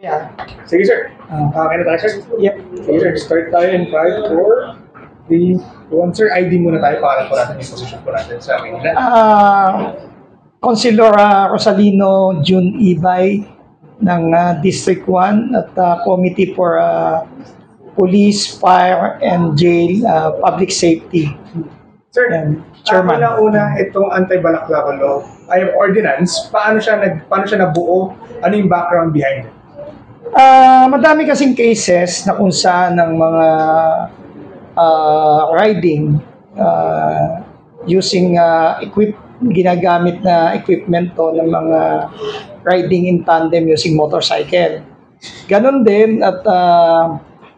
Yeah. Sige, sir. Kaya na tayo, sir? Yep. Sige, sir. Start tayo in 5, 4, 3, 2, 1. Sir, ID muna tayo. Pangalan po natin yung position po natin sa Manila. Councilor Rosalino June Ibay ng District 1 at Committee for Police, Fire, and Jail, Public Safety. Sir, Chairman. una itong anti-balaklava law ay ordinance. Paano siya nabuo? Ano yung background behind it? Madami kasing cases na kung saan ng mga riding using ginagamit na equipment to ng mga riding in tandem using motorcycle. Ganon din at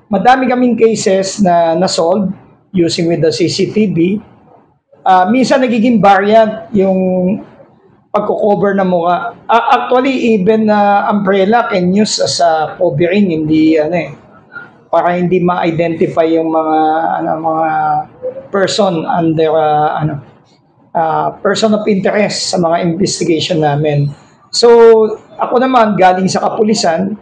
madami kaming cases na na-solve using with the CCTV. Minsan nagiging variant yung pagko-cover ng mukha. Actually, even umbrella can use as a covering, hindi para hindi ma-identify yung mga person under person of interest sa mga investigation namin. So, ako naman galing sa kapulisan,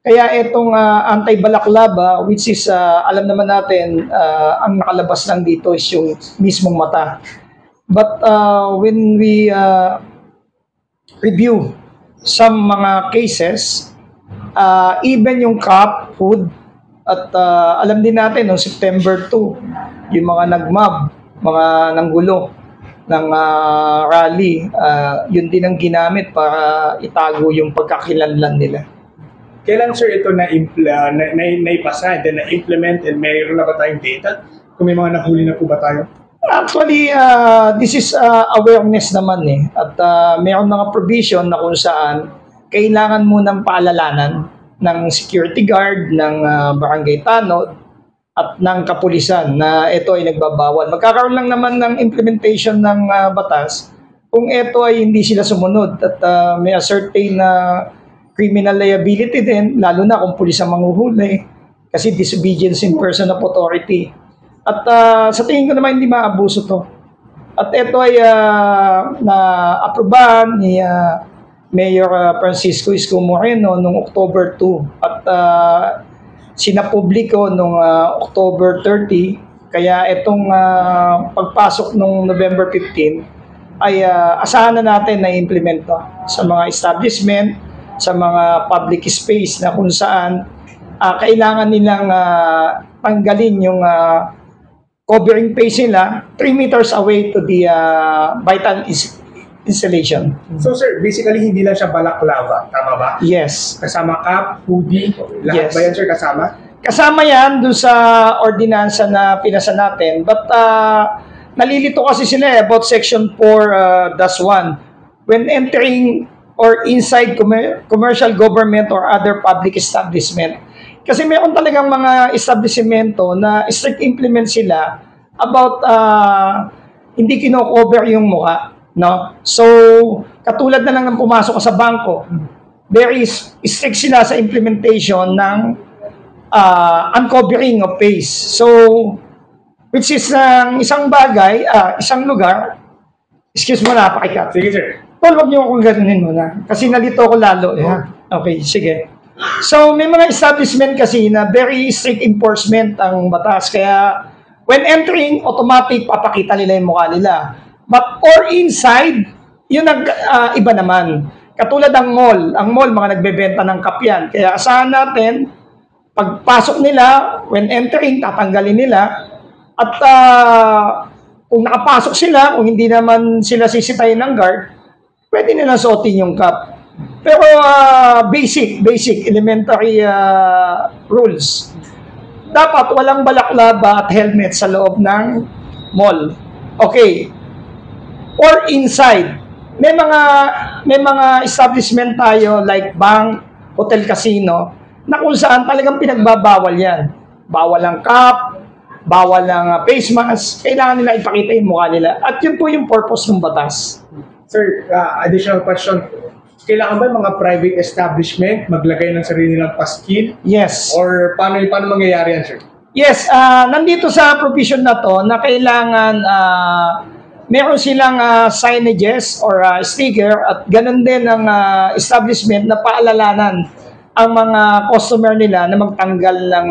kaya itong anti-balaklava, which is alam naman natin ang nakalabas lang dito is yung mismong mata. But when we review some mga cases, even yung cup, food, at alam din natin, noong September 2, yung mga nagmob, mga nanggulo ng rally, yun din ang ginamit para itago yung pagkakilanlan nila. Kailan, sir, ito naipasa and then na-implement and mayroon na ba tayong data? Kung may mga nahuli na po ba tayo? Actually, this is awareness naman eh. At mayroon mga provision na kung saan kailangan munang paalalanan ng security guard, ng barangay tanod, at ng kapulisan na ito ay nagbabawal. Magkakaroon lang naman ng implementation ng batas kung ito ay hindi sila sumunod at may a certain criminal liability din, lalo na kung pulis ang manghuhuli kasi disobedience in person of authority. At sa tingin ko naman hindi maabuso to. At ito ay na-aprobahan ni Mayor Francisco Isko Moreno noong October 2 at sinapubliko noong October 30. Kaya itong pagpasok noong November 15 ay asahan na natin na implement to sa mga establishment, sa mga public space na kung saan kailangan nilang tanggalin yung covering face nila 3 meters away to the vital installation. So, sir, basically hindi lang siya balaklava, tama ba? Yes. Kasama cap, hoodie, lahat Yes. ba yan, sir, kasama? Kasama yan dun sa ordinansa na pinasa natin. But nalilito kasi sila about Section 4-1. When entering or inside commercial government or other public establishment. Kasi meron talagang mga establishmento na strict implement sila about hindi kino-cover yung mukha. No? So, katulad na lang ng pumasok ka sa bangko, there is strict sila sa implementation ng uncovering of face. So, which is isang bagay, isang lugar, excuse mo na, pakikat. Sige, sir. Tol, wag niyo akong ganunin muna. Kasi nalito ko lalo. Okay, sige. So, may mga establishment kasi na very strict enforcement ang batas. Kaya, when entering, automatic, papakita nila yung mukha nila. But, or inside, yun iba naman. Katulad ng mall. Ang mall, mga nagbebenta ng kapyan. Kaya, asahan natin, pagpasok nila, when entering, tatanggalin nila. At, kung nakapasok sila, kung hindi naman sila sisitayin ng guard, pwede nila suotin yung cap. Pero basic elementary rules. Dapat walang balaklava at helmet sa loob ng mall. Okay. Or inside. May mga establishment tayo like bank, hotel, casino na kung saan talagang pinagbabawal yan. Bawal ang cap, bawal ang face mask, kailangan nila ipakita yung mukha nila. At yun po yung purpose ng batas. Sir, additional question. Kailangan ba mga private establishment maglagay ng sarili nilang paskil? Yes. Or paano mangyayari yan, sir? Yes, nandito sa provision na to na kailangan meron silang signages or sticker at ganun din ang establishment na paalalanan ang mga customer nila na magtanggal ng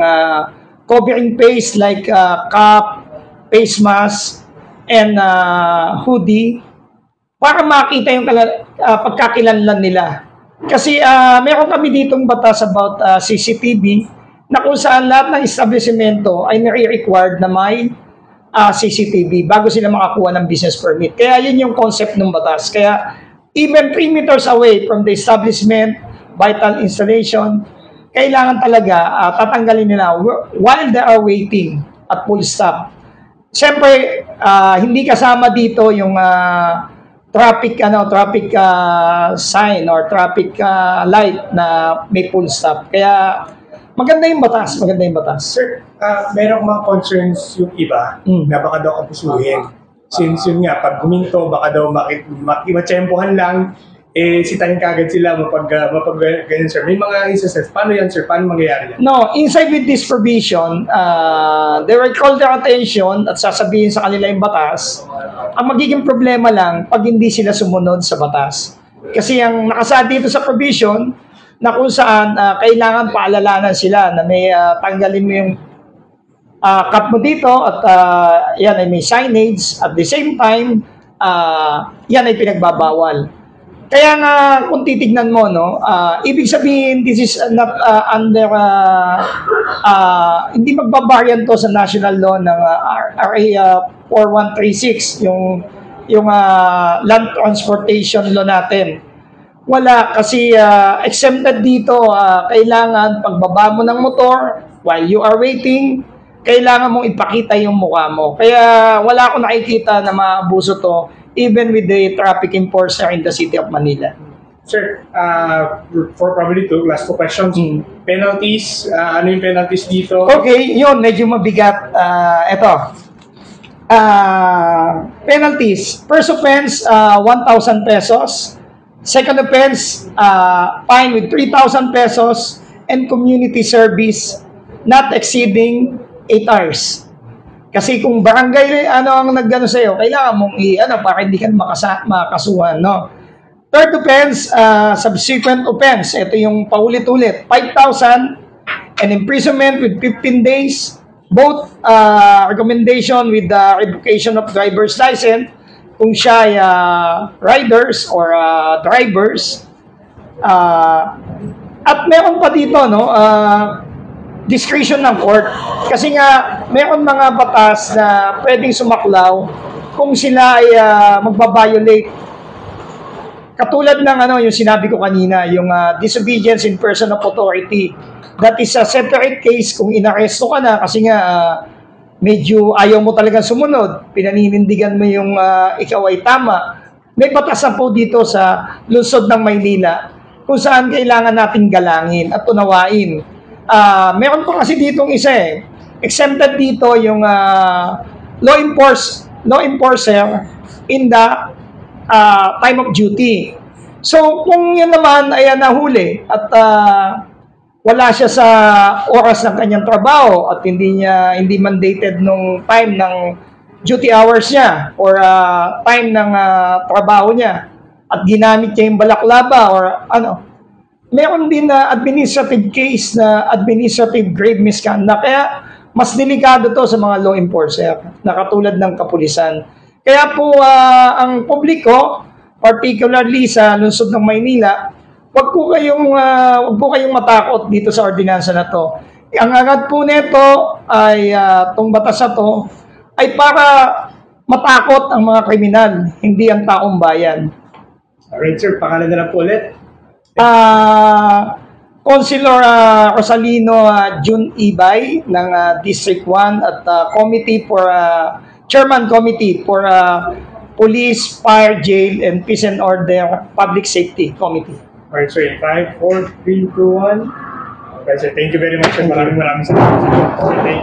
covering face like cap, face mask, and hoodie para makita yung pagkakilanlan nila. Kasi meron kami ditong batas about CCTV na kung saan lahat ng establishmento ay nare-required na may CCTV bago sila makakuha ng business permit. Kaya yun yung concept ng batas. Kaya even 3 meters away from the establishment, vital installation, kailangan talaga tatanggalin nila while they are waiting at full stop. Siyempre, hindi kasama dito yung traffic sign or traffic light na may full stop. Kaya maganda yung batas, maganda yung batas. Sir, merong mga concerns yung iba na baka daw kapusuhin. Since yun nga, pag guminto, baka daw matsyempohan lang, sitahin kagad sila ganyan, sir. May mga instances. Paano yan, sir? Paano mangyayari yan? No, inside with this provision, they will call their attention at sasabihin sa kanila yung batas. Ang magiging problema lang pag hindi sila sumunod sa batas. Kasi ang nakasaad dito sa provision na kung saan kailangan paalalanan sila na may tanggalin mo yung cap mo dito at yan ay may signage. At the same time, yan ay pinagbabawal. Kaya nga kung titignan mo, no, ibig sabihin this is not under hindi magbabaryan to sa national law ng RA 4136 yung land transportation law natin. Wala kasi exempted dito, kailangan pagbaba mo ng motor while you are waiting, kailangan mong ipakita yung mukha mo. Kaya wala akong nakikita na maabuso to even with the traffic enforcer in the city of Manila. Sir, for probably last 2 questions. Penalties, ano yung penalties dito? Okay, yun, medyo mabigat. Ito. Penalties. First offense, 1,000 pesos. Second offense, fine with 3,000 pesos. And community service not exceeding 8 hours. Kasi kung barangay ang nagano sa iyo, kailangan mong para hindi ka makasuhan, no? Third offense, subsequent offense. Ito yung paulit-ulit, 5,000 and imprisonment with 15 days. Both recommendation with the revocation of driver's license kung siya ay riders or drivers. At meron pa dito, no, discretion ng court. Kasi nga, meron mga batas na pwedeng sumaklaw kung sila ay magbabiolate. Katulad ng yung sinabi ko kanina, yung disobedience in person of authority. That is a separate case kung inaresto ka na kasi nga medyo ayaw mo talagang sumunod, pinaninindigan mo yung ikaw ay tama. May batas na po dito sa lungsod ng Maynila kung saan kailangan nating galangin at unawain. Meron pa kasi ditong isa exempted dito yung law enforcer in the time of duty. So kung yun naman ay nahuli at wala siya sa oras ng kanyang trabaho at hindi mandated nung time ng duty hours niya or time ng trabaho niya at ginamit niya yung balaklava or meron din na administrative case na administrative grave misconduct. Kaya mas delikado to sa mga law enforcer na katulad ng kapulisan. Kaya po ang publiko, particularly sa lungsod ng Maynila, wag po kayong matakot dito sa ordinansa na to. Ang agad po nito ay tong batas na to ay para matakot ang mga kriminal, hindi ang taong bayan. Alright, sir, pangalan na lang po ulit. Councilor Rosalino June Ibay ng District 1 at Chairman Committee for Police, Fire, Jail, and Peace and Order Public Safety Committee. Alright, sir, 5, 4, 3, 2, 1. Okay, sir, thank you very much. Maraming salamat. Sir, thank you.